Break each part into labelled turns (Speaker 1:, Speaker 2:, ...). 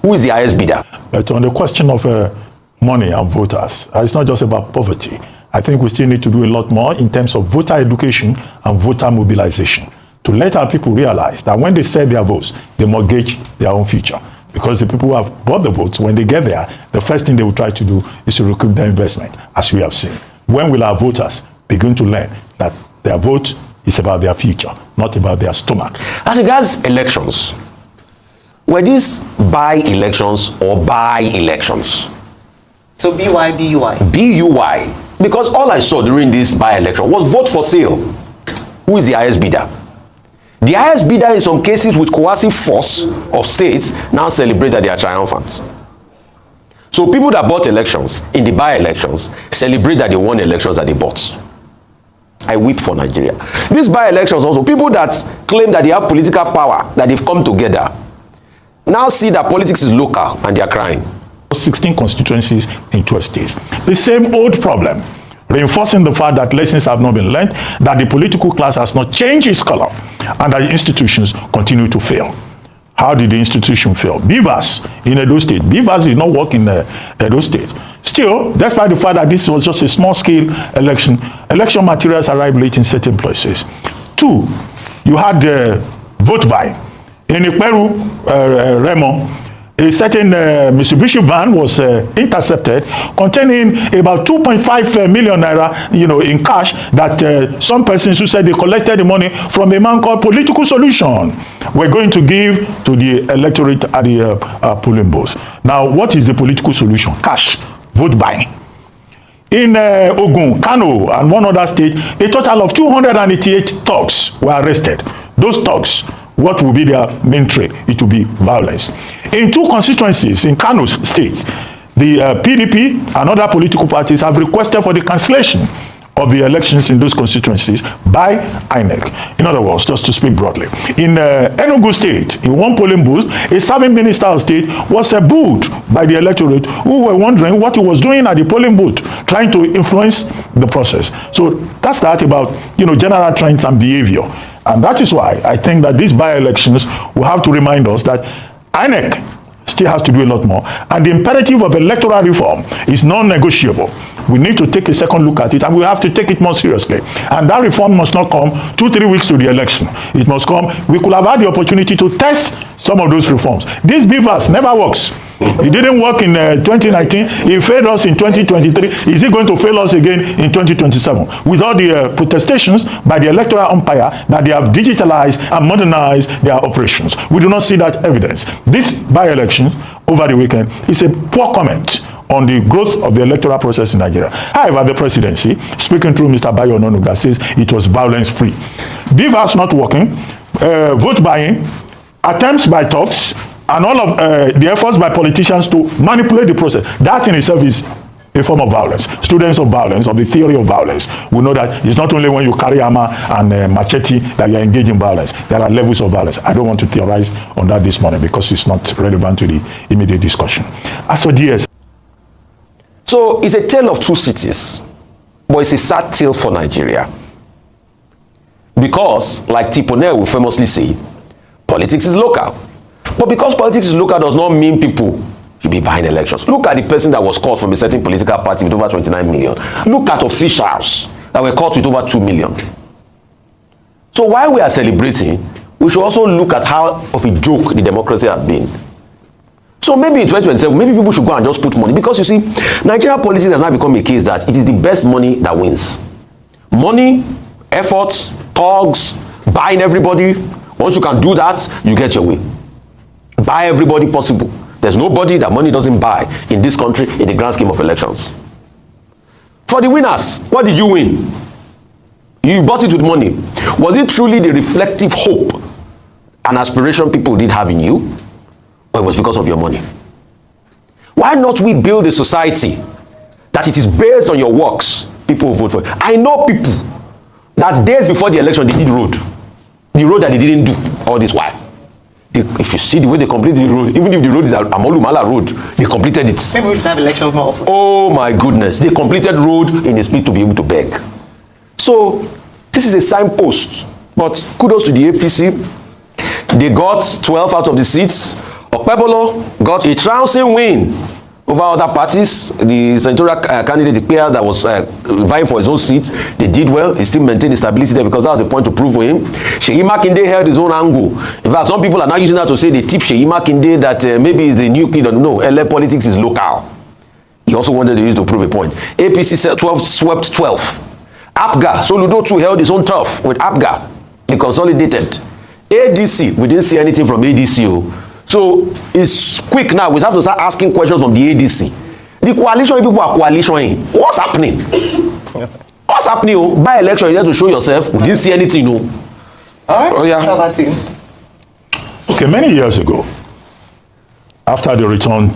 Speaker 1: Who is the highest bidder?
Speaker 2: But on the question of money and voters, it's not just about poverty. I think we still need to do a lot more in terms of voter education and voter mobilization to let our people realize that when they sell their votes, they mortgage their own future. Because the people who have bought the votes, when they get there, the first thing they will try to do is to recoup their investment, as we have seen. When will our voters begin to learn that their vote is about their future, not about their stomach?
Speaker 1: As regards elections, were these by-elections or by-elections?
Speaker 3: So BY, BUI.
Speaker 1: BUI. Because all I saw during this by-election was vote for sale. Who is the highest bidder? The highest bidder in some cases with coercive force of states now celebrate that they are triumphant. So people that bought elections in the by-elections celebrate that they won elections that they bought. I weep for Nigeria. These by-elections also, people that claim that they have political power, that they've come together, now see that politics is local and they are crying.
Speaker 2: 16 constituencies in 12 states. The same old problem, reinforcing the fact that lessons have not been learned, that the political class has not changed its color, and that institutions continue to fail. How did the institution fail? Beavers in Edo State. Beavers did not work in Edo State. Still, despite the fact that this was just a small-scale election, election materials arrived late in certain places. 2, you had vote buy. In Iperu, Remo, a certain Mitsubishi van was intercepted containing about 2.5 million naira, in cash that some persons who said they collected the money from a man called Political Solution were going to give to the electorate at the polling booths. Now, what is the Political Solution? Cash, vote buying. In Ogun, Kano, and one other state, a total of 288 thugs were arrested. Those thugs, what will be their main trade? It will be violence. In 2 constituencies in Kano State, the PDP and other political parties have requested for the cancellation of the elections in those constituencies by INEC. In other words, just to speak broadly. In Enugu State, in one polling booth, a serving minister of state was booed by the electorate who were wondering what he was doing at the polling booth, trying to influence the process. So that's that about, general trends and behavior. And that is why I think that these by-elections will have to remind us that INEC still has to do a lot more. And the imperative of electoral reform is non-negotiable. We need to take a second look at it, and we have to take it more seriously. And that reform must not come 2-3 weeks to the election. It must come, we could have had the opportunity to test some of those reforms. This beavers never works. It didn't work in 2019. It failed us in 2023. Is it going to fail us again in 2027? With all the protestations by the electoral umpire that they have digitalized and modernized their operations. We do not see that evidence. This by-election over the weekend is a poor comment on the growth of the electoral process in Nigeria. However, the presidency, speaking through Mr. Bayo Ononuga, says it was violence-free. Beavers not working, vote buying, attempts by talks, and all of the efforts by politicians to manipulate the process. That in itself is a form of violence. Students of violence, of the theory of violence, will know that it's not only when you carry hammer and machete that you are engaging in violence. There are levels of violence. I don't want to theorize on that this morning because it's not relevant to the immediate discussion. As for DS.
Speaker 1: So it's a tale of 2 cities, but it's a sad tale for Nigeria. Because, like Tipone will famously say, politics is local. But because politics is local does not mean people should be buying elections. Look at the person that was caught from a certain political party with over 29 million. Look at officials that were caught with over 2 million. So while we are celebrating, we should also look at how of a joke the democracy has been. So maybe in 2027, maybe people should go and just put money. Because you see, Nigerian politics has now become a case that it is the best money that wins. Money, efforts, thugs, buying everybody. Once you can do that, you get your way. Buy everybody possible. There's nobody that money doesn't buy in this country in the grand scheme of elections. For the winners, what did you win? You bought it with money. Was it truly the reflective hope and aspiration people did have in you? Or it was because of your money? Why not we build a society that it is based on your works? People will vote for it. I know people that days before the election they did road. The road that they didn't do all this while. If you see the way they completed the road, even if the road is Amolumala road, they completed it.
Speaker 3: Maybe we should have elections more often.
Speaker 1: Oh my goodness. They completed road in a speed to be able to beg. So this is a signpost. But kudos to the APC. They got 12 out of the seats. Okpebholo got a trouncing win over other parties. The senatorial candidate, the pair that was vying for his own seat, they did well. He still maintained his stability there because that was a point to prove for him. Seyi Makinde held his own angle. In fact, some people are now using that to say they tip Seyi Makinde that maybe he's the new kid. No, LA politics is local. He also wanted to use to prove a point. APC swept 12. APGA, Soludo too held his own turf with APGA. He consolidated. ADC, we didn't see anything from ADC. So it's quick now. We have to start asking questions from the ADC. The coalition people are coalitioning. What's happening? What's happening? By election, you have to show yourself. We didn't see anything.
Speaker 3: All right.
Speaker 1: Oh, yeah.
Speaker 3: How about you?
Speaker 2: Okay, many years ago, after the return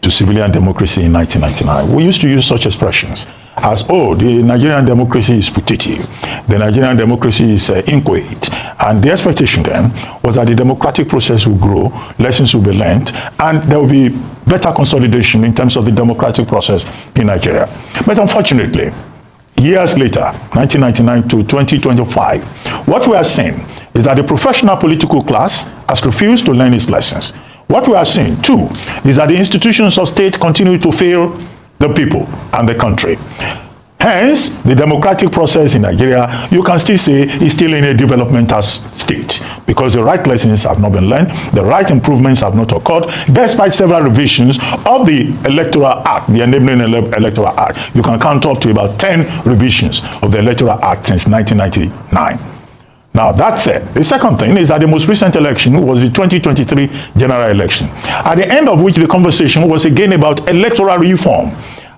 Speaker 2: to civilian democracy in 1999, we used to use such expressions as, oh, the Nigerian democracy is putative, the Nigerian democracy is inchoate, and the expectation then was that the democratic process will grow, lessons will be learned, and there will be better consolidation in terms of the democratic process in Nigeria. But unfortunately, years later, 1999 to 2025, what we are seeing is that the professional political class has refused to learn its lessons. What we are seeing, too, is that the institutions of state continue to fail the people and the country. Hence, the democratic process in Nigeria, you can still say, is still in a developmental state because the right lessons have not been learned, the right improvements have not occurred, despite several revisions of the Electoral Act, the enabling Electoral Act. You can count up to about 10 revisions of the Electoral Act since 1999. Now, that said, the second thing is that the most recent election was the 2023 general election, at the end of which the conversation was again about electoral reform.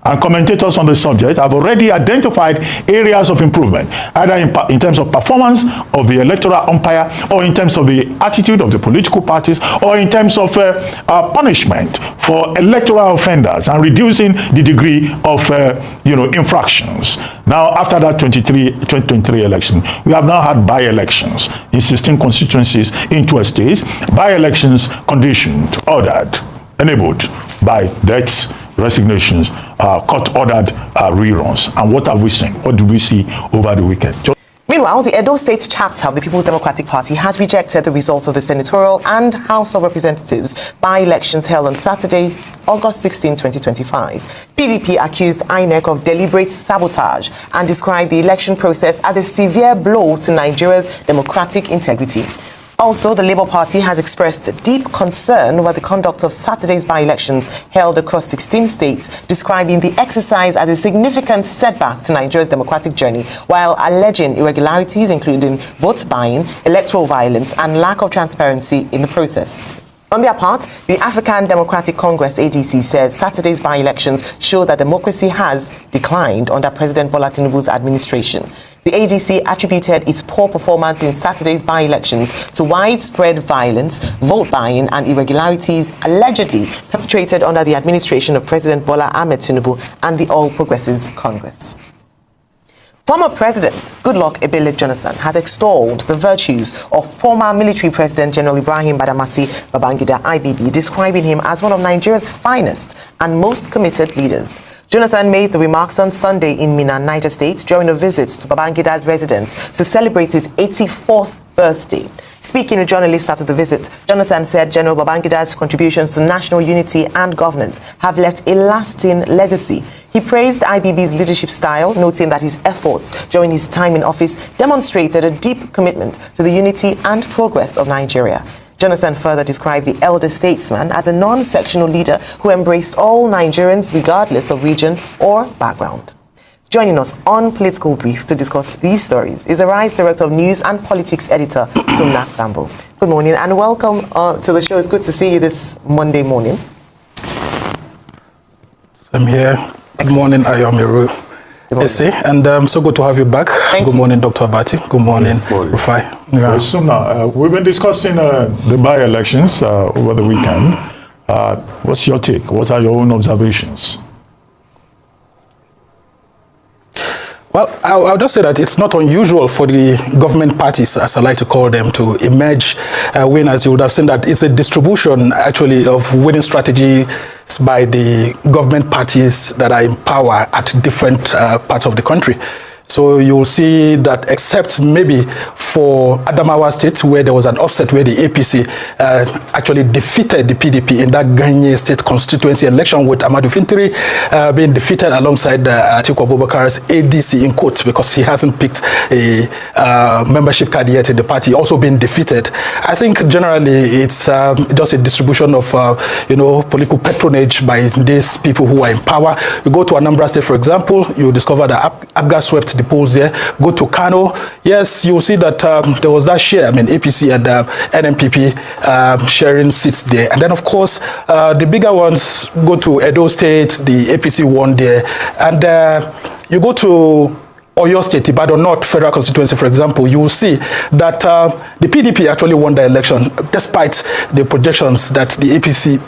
Speaker 2: And commentators on the subject have already identified areas of improvement, either in terms of performance of the electoral umpire, or in terms of the attitude of the political parties, or in terms of punishment for electoral offenders and reducing the degree of infractions. Now, after that 2023 election, we have now had by-elections in 16 constituencies in 12 states, by-elections conditioned, ordered, enabled by deaths, resignations, court-ordered reruns. And what have we seen? What do we see over the weekend?
Speaker 3: Meanwhile, the Edo State chapter of the People's Democratic Party has rejected the results of the senatorial and House of Representatives by-elections held on Saturday, August 16, 2025. PDP accused INEC of deliberate sabotage and described the election process as a severe blow to Nigeria's democratic integrity. Also, the Labour Party has expressed deep concern over the conduct of Saturday's by-elections held across 16 states, describing the exercise as a significant setback to Nigeria's democratic journey, while alleging irregularities including vote buying, electoral violence, and lack of transparency in the process. On their part, the African Democratic Congress ADC says Saturday's by-elections show that democracy has declined under President Bola Tinubu's administration. The ADC attributed its poor performance in Saturday's by-elections to widespread violence, vote buying, and irregularities allegedly perpetrated under the administration of President Bola Ahmed Tinubu and the All Progressives Congress. Former President Goodluck Ebele Jonathan has extolled the virtues of former military President General Ibrahim Badamasi Babangida IBB, describing him as one of Nigeria's finest and most committed leaders. Jonathan made the remarks on Sunday in Minna, Niger State, during a visit to Babangida's residence to celebrate his 84th birthday. Speaking to journalists after the visit, Jonathan said General Babangida's contributions to national unity and governance have left a lasting legacy. He praised IBB's leadership style, noting that his efforts during his time in office demonstrated a deep commitment to the unity and progress of Nigeria. Jonathan further described the elder statesman as a non-sectional leader who embraced all Nigerians regardless of region or background. Joining us on Political Brief to discuss these stories is the Rise Director of News and Politics Editor, Tumnas Sambo. Good morning and welcome to the show. It's good to see you this Monday morning.
Speaker 4: I'm here. Good morning, Ayomiru. And so good to have you back. Good morning, Dr. Abati. Good morning, Rufai.
Speaker 2: Yeah. So now, we've been discussing the by-elections over the weekend. What's your take? What are your own observations?
Speaker 4: Well, I'll just say that it's not unusual for the government parties, as I like to call them, to emerge winners. You would have seen that it's a distribution, actually, of winning strategies by the government parties that are in power at different parts of the country. So you'll see that except maybe for Adamawa State, where there was an upset where the APC actually defeated the PDP in that Ganye State constituency election, with Amadou Fintiri being defeated alongside Atiku Abubakar's ADC in quotes, because he hasn't picked a membership card yet in the party, also being defeated. I think generally it's just a distribution of political patronage by these people who are in power. You go to Anambra State, for example, you discover that APGA swept the polls there. Go to Kano, yes, you'll see that there was that share. I mean, APC and NNPP sharing seats there. And then, of course, the bigger ones, go to Edo State, the APC won there. And you go to Oyo State, Ibadan North Federal Constituency, for example, you will see that the PDP actually won the election, despite the projections that the APC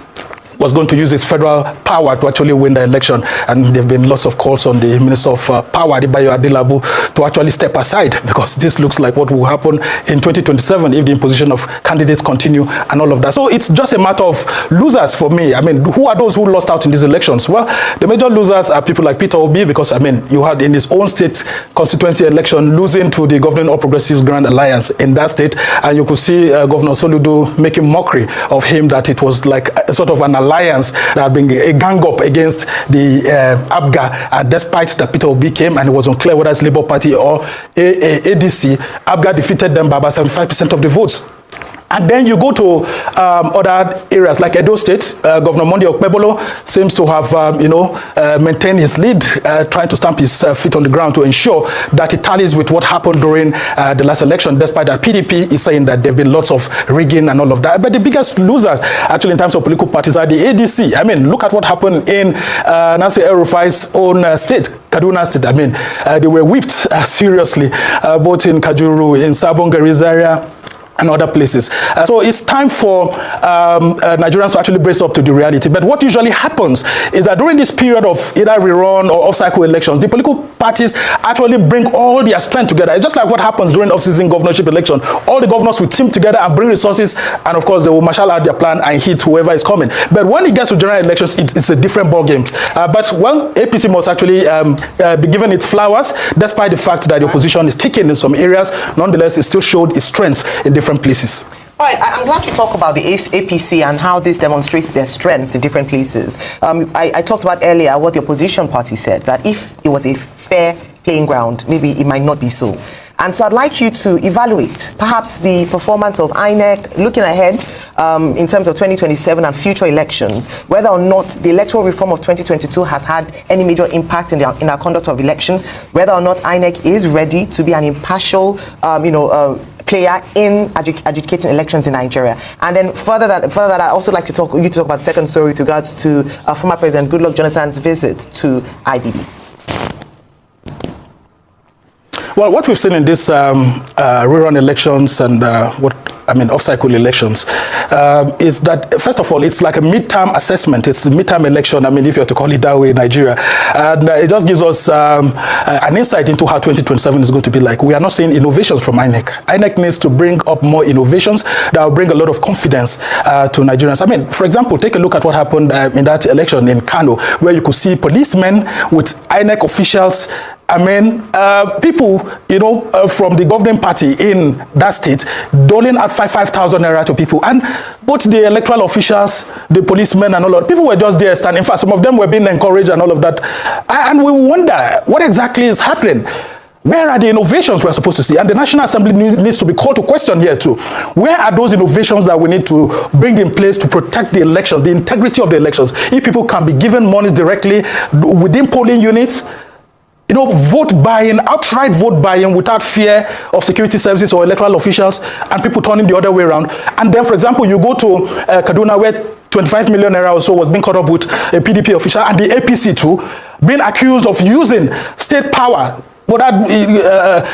Speaker 4: was going to use its federal power to actually win the election. And there have been lots of calls on the Minister of Power, Adebayo Adelabu, to actually step aside, because this looks like what will happen in 2027 if the imposition of candidates continue and all of that. So it's just a matter of losers for me. I mean, who are those who lost out in these elections? Well, the major losers are people like Peter Obi, because, I mean, you had in his own state constituency election losing to the Governing All Progressives Grand Alliance in that state. And you could see Governor Soludo making mockery of him, that it was like a sort of an alliance that had been a gang up against the APGA, and despite that Peter Obi came, and it was unclear whether it's Labour Party or ADC, APGA defeated them by about 75% of the votes. And then you go to other areas like Edo State. Governor Monday Okpebolo seems to have, maintained his lead, trying to stamp his feet on the ground to ensure that it tallies with what happened during the last election, despite that PDP is saying that there have been lots of rigging and all of that. But the biggest losers, actually, in terms of political parties, are the ADC. I mean, look at what happened in Nancy El-Rufai's own state, Kaduna State. I mean, they were whipped seriously, both in Kajuru, in Sabon Garizaria, and other places. So it's time for Nigerians to actually brace up to the reality. But what usually happens is that during this period of either rerun or off-cycle elections, the political parties actually bring all their strength together. It's just like what happens during off-season governorship election. All the governors will team together and bring resources, and of course they will marshal out their plan and hit whoever is coming. But when it gets to general elections, it's a different ballgame. But, well, APC must actually be given its flowers, despite the fact that the opposition is kicking in some areas. Nonetheless, it still showed its strength in different places.
Speaker 3: All right, I'm glad you talk about the APC and how this demonstrates their strengths in different places. I talked about earlier what the opposition party said, that if it was a fair playing ground, maybe it might not be so. And so I'd like you to evaluate perhaps the performance of INEC, looking ahead in terms of 2027 and future elections, whether or not the electoral reform of 2022 has had any major impact in our conduct of elections, whether or not INEC is ready to be an impartial, player in adjudicating elections in Nigeria. And then further that, I'd also like to talk about the second story with regards to former President Goodluck Jonathan's visit to IBB.
Speaker 4: Well, what we've seen in this rerun elections and off-cycle elections is that, first of all, it's like a midterm assessment. It's a midterm election, I mean, if you have to call it that way in Nigeria. And it just gives us an insight into how 2027 is going to be like. We are not seeing innovations from INEC. INEC needs to bring up more innovations that will bring a lot of confidence to Nigerians. I mean, for example, take a look at what happened in that election in Kano, where you could see policemen with INEC officials. I mean, people, from the governing party in that state doling out 5,000 naira to people. And both the electoral officials, the policemen and all of that, people were just there standing. In fact, some of them were being encouraged and all of that. And we wonder what exactly is happening. Where are the innovations we're supposed to see? And the National Assembly needs to be called to question here too. Where are those innovations that we need to bring in place to protect the elections, the integrity of the elections? If people can be given monies directly within polling units, vote buying, outright vote buying without fear of security services or electoral officials, and people turning the other way around. And then, for example, you go to Kaduna, where 25 million naira or so was being caught up with a PDP official, and the APC too, being accused of using state power, without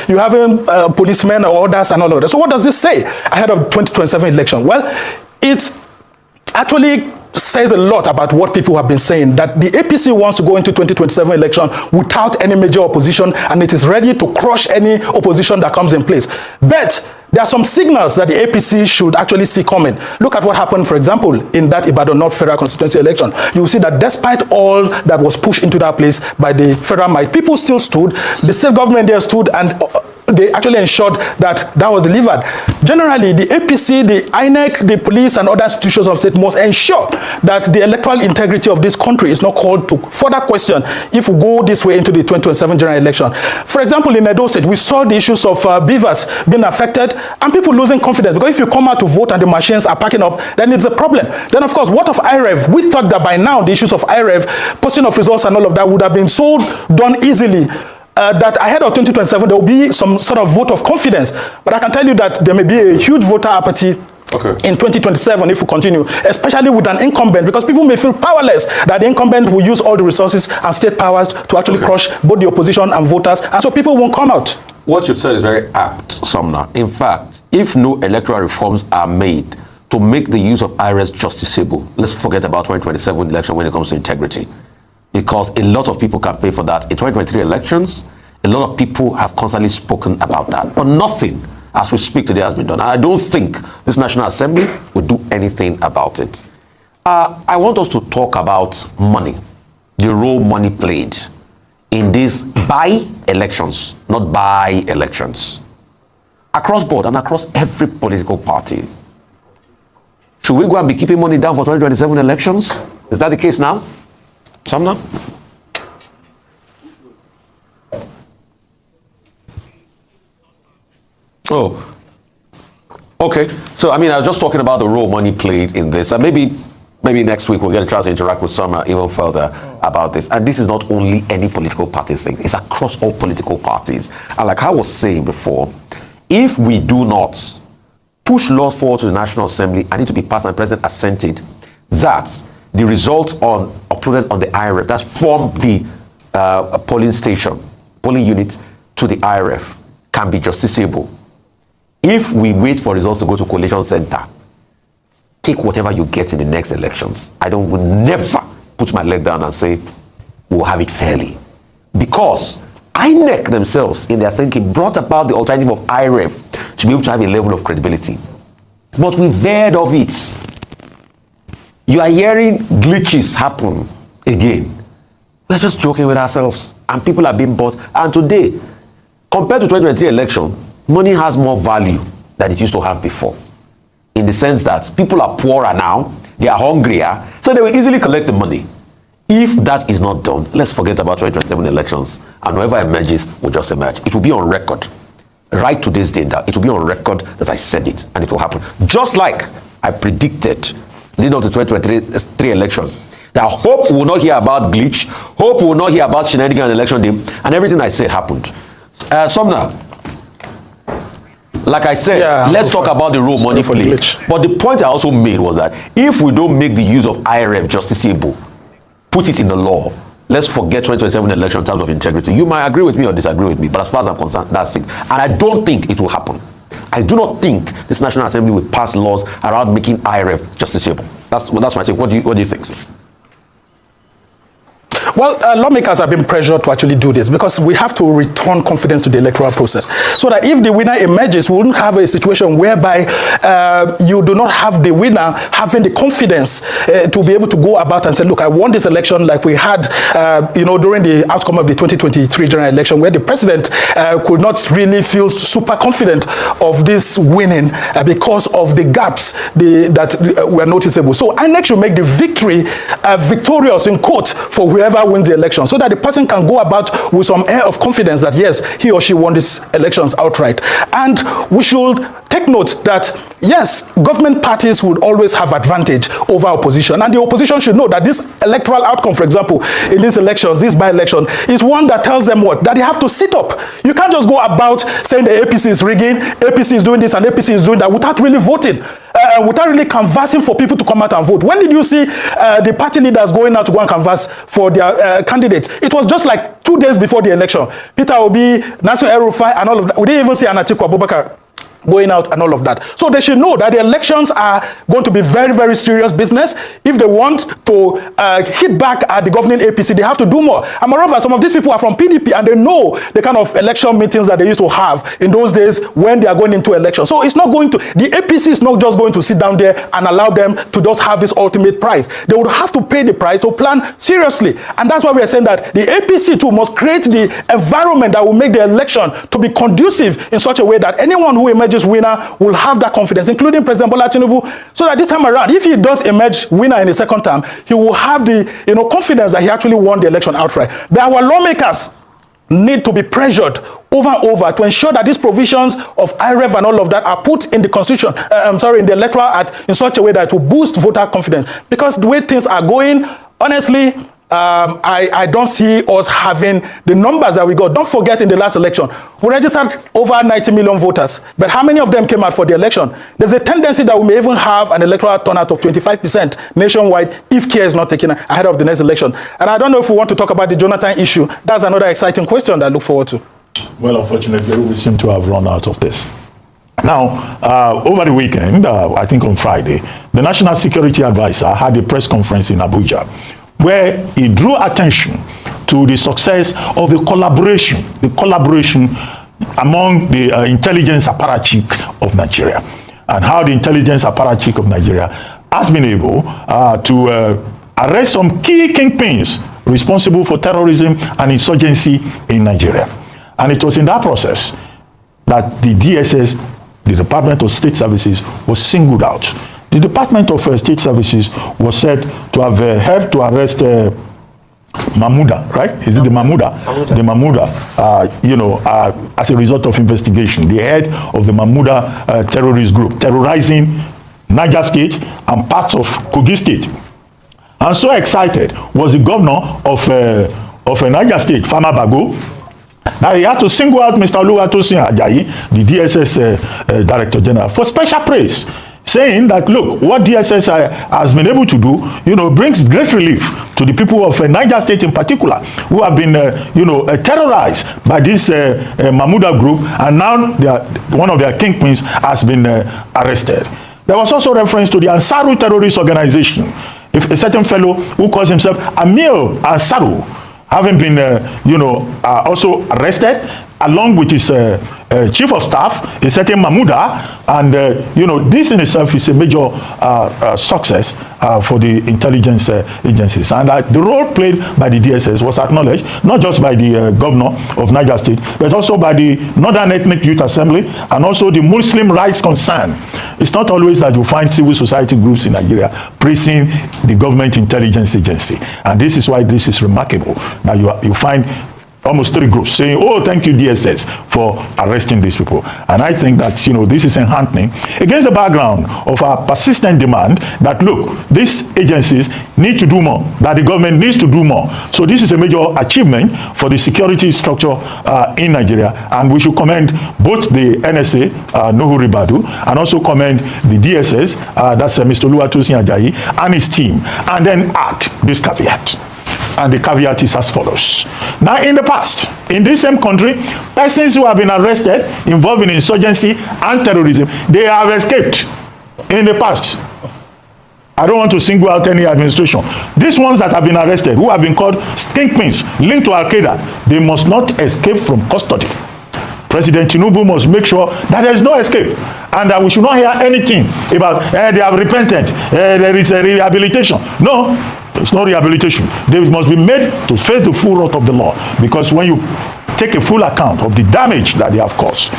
Speaker 4: you having policemen or others and all of that. So what does this say ahead of 2027 election? Well, it's actually says a lot about what people have been saying, that the APC wants to go into 2027 election without any major opposition, and it is ready to crush any opposition that comes in place. But there are some signals that the APC should actually see coming. Look at what happened, for example, in that Ibadan North Federal Constituency election. You will see that despite all that was pushed into that place by the federal might, people still stood, the state government there stood, and they actually ensured that that was delivered. Generally, the APC, the INEC, the police, and other institutions of state must ensure that the electoral integrity of this country is not called to further question if we go this way into the 2027 general election. For example, in Edo State, we saw the issues of beavers being affected and people losing confidence, because if you come out to vote and the machines are packing up, then it's a problem. Then, of course, what of IREV? We thought that by now the issues of IREV, posting of results and all of that would have been so done easily, that ahead of 2027 there will be some sort of vote of confidence. But I can tell you that there may be a huge voter apathy in 2027 if we continue, especially with an incumbent, because people may feel powerless, that the incumbent will use all the resources and state powers to actually crush both the opposition and voters, and so people won't come out.
Speaker 1: What you said is very apt, Sumner. In fact, if no electoral reforms are made to make the use of IRES justiciable, let's forget about 2027 election when it comes to integrity. Because a lot of people campaign for that. In 2023 elections, a lot of people have constantly spoken about that. But nothing, as we speak today, has been done. And I don't think this National Assembly will do anything about it. I want us to talk about money, the role money played in these by-elections, not by-elections, across board and across every political party. Should we go and be keeping money down for 2027 elections? Is that the case now? Sumner? Oh, okay. So, I mean, I was just talking about the role money played in this. And maybe next week we'll get a chance to interact with Sumner even further about this. And this is not only any political party's thing. It's across all political parties. And like I was saying before, if we do not push laws forward to the National Assembly, I need to be passed and the President assented that the results uploaded on the IRF, that's from the polling unit to the IRF, can be justiciable. If we wait for results to go to collation center, take whatever you get in the next elections. I would never put my leg down and say we'll have it fairly, because INEC themselves, in their thinking, brought about the alternative of IRF to be able to have a level of credibility. But we've heard of it. You are hearing glitches happen again. We're just joking with ourselves, and people are being bought. And today, compared to 2023 election, money has more value than it used to have before, in the sense that people are poorer now, they are hungrier, so they will easily collect the money. If that is not done, let's forget about 2027 elections, and whoever emerges will just emerge. It will be on record, right to this day, that it will be on record that I said it, and it will happen. Just like I predicted leading up to 2023 elections, that hope will not hear about glitch, hope will not hear about shenanigans on election day, and everything I said happened. Sumner, like I said, let's talk about the role money played. But the point I also made was that if we don't make the use of IRF justiciable, put it in the law, let's forget 2027 election in terms of integrity. You might agree with me or disagree with me, but as far as I'm concerned, that's it. And I don't think it will happen. I do not think this National Assembly will pass laws around making IRF justiciable. That's my take. What do you think, sir?
Speaker 4: Well, lawmakers have been pressured to actually do this because we have to return confidence to the electoral process, so that if the winner emerges, we wouldn't have a situation whereby you do not have the winner having the confidence to be able to go about and say, look, I won this election, like we had during the outcome of the 2023 general election, where the president could not really feel super confident of this winning because of the gaps that were noticeable. So INEC should make the victory victorious, in quote, for whoever wins the election, so that the person can go about with some air of confidence that yes, he or she won these elections outright. And we should take note that yes, government parties would always have advantage over opposition, and the opposition should know that this electoral outcome, for example, in these elections, this by-election, is one that tells them what? That they have to sit up. You can't just go about saying the APC is rigging, APC is doing this, and APC is doing that without really voting, without really canvassing for people to come out and vote. When did you see the party leaders going out to go and canvass for their candidates? It was just like 2 days before the election. Peter Obi, Nasir El-Rufai, and all of that. We didn't even see Atiku Abubakar going out and all of that. So they should know that the elections are going to be very, very serious business. If they want to hit back at the governing APC, they have to do more. And moreover, some of these people are from PDP and they know the kind of election meetings that they used to have in those days when they are going into elections. So it's not going to, the APC is not just going to sit down there and allow them to just have this ultimate prize. They would have to pay the price to plan seriously. And that's why we are saying that the APC too must create the environment that will make the election to be conducive in such a way that anyone who emerges winner will have that confidence, including President Bola Tinubu, so that this time around, if he does emerge winner in the second term, he will have the confidence that he actually won the election outright. But our lawmakers need to be pressured over and over to ensure that these provisions of IREV and all of that are put in the constitution, in the Electoral Act in such a way that it will boost voter confidence. Because the way things are going, honestly, I don't see us having the numbers that we got. Don't forget, in the last election, we registered over 90 million voters. But how many of them came out for the election? There's a tendency that we may even have an electoral turnout of 25% nationwide if care is not taken ahead of the next election. And I don't know if we want to talk about the Jonathan issue. That's another exciting question that I look forward to.
Speaker 2: Well, unfortunately, we seem to have run out of this. Now, over the weekend, I think on Friday, the National Security Advisor had a press conference in Abuja, where he drew attention to the success of the collaboration among the intelligence apparatchik of Nigeria, and how the intelligence apparatchik of Nigeria has been able to arrest some key kingpins responsible for terrorism and insurgency in Nigeria. And it was in that process that the DSS, the Department of State Services, was singled out. The Department of State Services was said to have helped to arrest Mahmouda, right? Is it the Mahmouda? The Mahmouda, as a result of investigation. The head of the Mahmouda terrorist group, terrorizing Niger State and parts of Kogi State. And so excited was the governor of Niger State, Farmer Bago, that he had to single out Mr. Oluwatosin Ajayi, the DSS Director General, for special praise, saying that, look, what DSS has been able to do, brings great relief to the people of Niger State in particular, who have been, terrorized by this Mahmouda group, and now one of their kingpins has been arrested. There was also reference to the Ansaru terrorist organization. If a certain fellow who calls himself Amir Ansaru, having been, also arrested, along with his chief of staff, a certain Mahmouda, and this in itself is a major success for the intelligence agencies. And the role played by the DSS was acknowledged, not just by the governor of Niger State, but also by the Northern Ethnic Youth Assembly and also the Muslim Rights Concern. It's not always that you find civil society groups in Nigeria praising the government intelligence agency. And this is why this is remarkable. Now you find almost 3 groups saying, oh, thank you, DSS, for arresting these people. And I think that, this is enhancing against the background of our persistent demand that, look, these agencies need to do more, that the government needs to do more. So this is a major achievement for the security structure in Nigeria. And we should commend both the NSA, Nuhu Ribadu, and also commend the DSS, that's Mr. Oluwatosin Ajayi, and his team, and then add this caveat. And the caveat is as follows. Now, in the past, in this same country, persons who have been arrested involved in insurgency and terrorism, they have escaped in the past. I don't want to single out any administration. These ones that have been arrested, who have been called kingpins linked to Al-Qaeda, they must not escape from custody. President Tinubu must make sure that there is no escape, and that we should not hear anything about they have repented, there is a rehabilitation. No, there's no rehabilitation. They must be made to face the full wrath of the law, because when you take a full account of the damage that they have caused,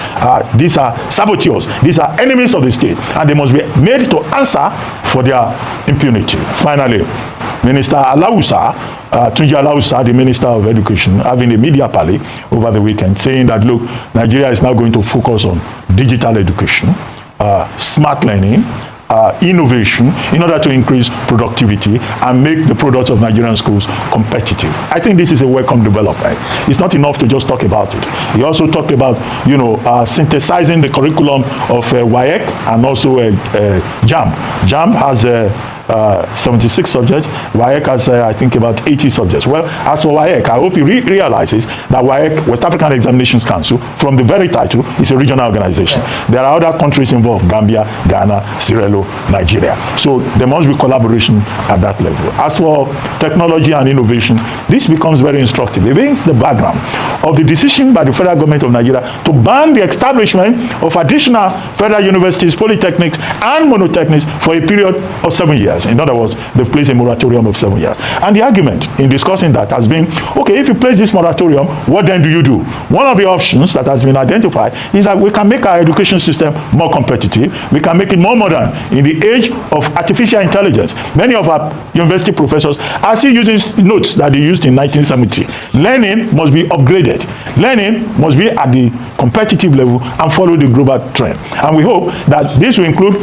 Speaker 2: these are saboteurs, these are enemies of the state, and they must be made to answer for their impunity. Finally, Minister Alausa, Tunji Alausa, the Minister of Education, having a media parley over the weekend, saying that, look, Nigeria is now going to focus on digital education, smart learning, innovation, in order to increase productivity and make the products of Nigerian schools competitive. I think this is a welcome development. It's not enough to just talk about it. He also talked about, synthesizing the curriculum of WAEC and also JAMB. JAMB has 76 subjects. WAEC has, I think, about 80 subjects. Well, as for WAEC, I hope he realizes that WAEC, West African Examinations Council, from the very title, is a regional organization. There are other countries involved: Gambia, Ghana, Sierra Leone, Nigeria. So there must be collaboration at that level. As for technology and innovation, this becomes very instructive. Against the background of the decision by the federal government of Nigeria to ban the establishment of additional federal universities, polytechnics, and monotechnics for a period of 7 years. In other words, they've placed a moratorium of 7 years. And the argument in discussing that has been, okay, if you place this moratorium, what then do you do? One of the options that has been identified is that we can make our education system more competitive. We can make it more modern in the age of artificial intelligence. Many of our university professors are still using notes that they used in 1970. Learning must be upgraded. Learning must be at the competitive level and follow the global trend. And we hope that this will include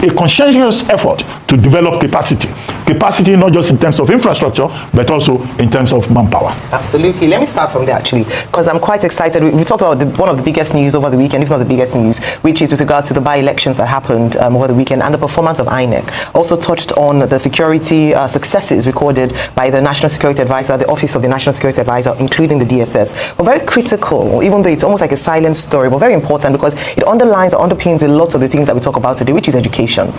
Speaker 2: a conscientious effort to develop capacity. Capacity not just in terms of infrastructure, but also in terms of manpower.
Speaker 3: Absolutely. Let me start from there, actually, because I'm quite excited. We talked about one of the biggest news over the weekend, if not the biggest news, which is with regards to the by-elections that happened over the weekend and the performance of INEC. Also touched on the security successes recorded by the National Security Advisor, the Office of the National Security Advisor, including the DSS. But very critical, even though it's almost like a silent story, but very important because it underlines or underpins a lot of the things that we talk about today, which is education.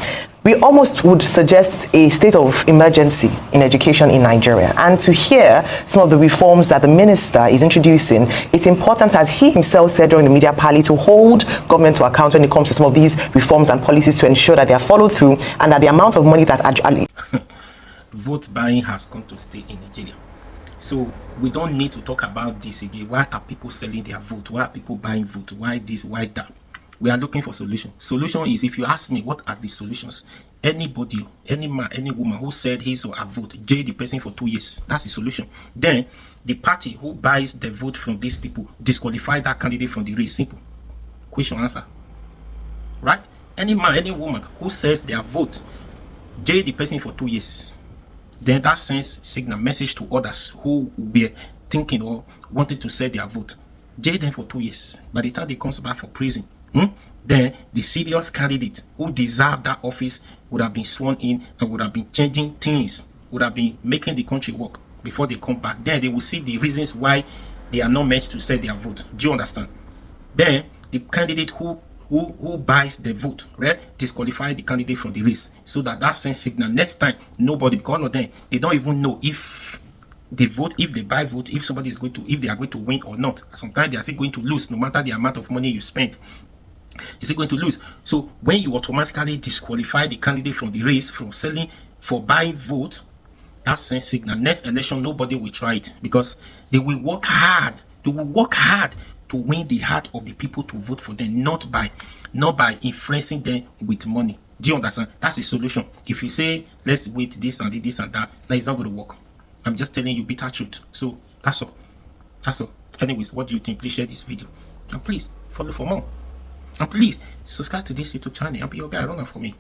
Speaker 3: We almost would suggest a state of emergency in education in Nigeria. And to hear some of the reforms that the minister is introducing, it's important, as he himself said during the media parley, to hold government to account when it comes to some of these reforms and policies to ensure that they are followed through and that the amount of money that's actually...
Speaker 5: Vote buying has come to stay in Nigeria. So we don't need to talk about this again. Why are people selling their vote? Why are people buying vote? Why this? Why that? We are looking for solution. Solution is, if you ask me what are the solutions, anybody, any man, any woman who said his or her vote, jail the person for 2 years. That's the solution. Then the party who buys the vote from these people, disqualify that candidate from the race. Simple. Question answer. Right? Any man, any woman who says their vote, jail the person for 2 years. Then that sends signal message to others who were thinking or wanted to sell their vote. Jail them for 2 years. By the time they comes back from prison, then the serious candidate who deserved that office would have been sworn in and would have been changing things, would have been making the country work before they come back. Then they will see the reasons why they are not meant to sell their vote. Do you understand? Then the candidate who buys the vote, right, disqualify the candidate from the race, so that sends signal next time nobody, because all of them, they don't even know if they vote, if they buy vote, if somebody is going to, if they are going to win or not. Sometimes they are still going to lose, no matter the amount of money you spend. Is it going to lose? So when you automatically disqualify the candidate from the race, from selling, for buying vote, that sends signal. Next election, nobody will try it, because they will work hard. They will work hard to win the heart of the people to vote for them, not by influencing them with money. Do you understand? That's the solution. If you say let's wait this and this and that, no, it's not going to work. I'm just telling you bitter truth. So that's all. That's all. Anyways, what do you think? Please share this video, and please follow for more. And please subscribe to this YouTube channel and be your guy. Run out for me.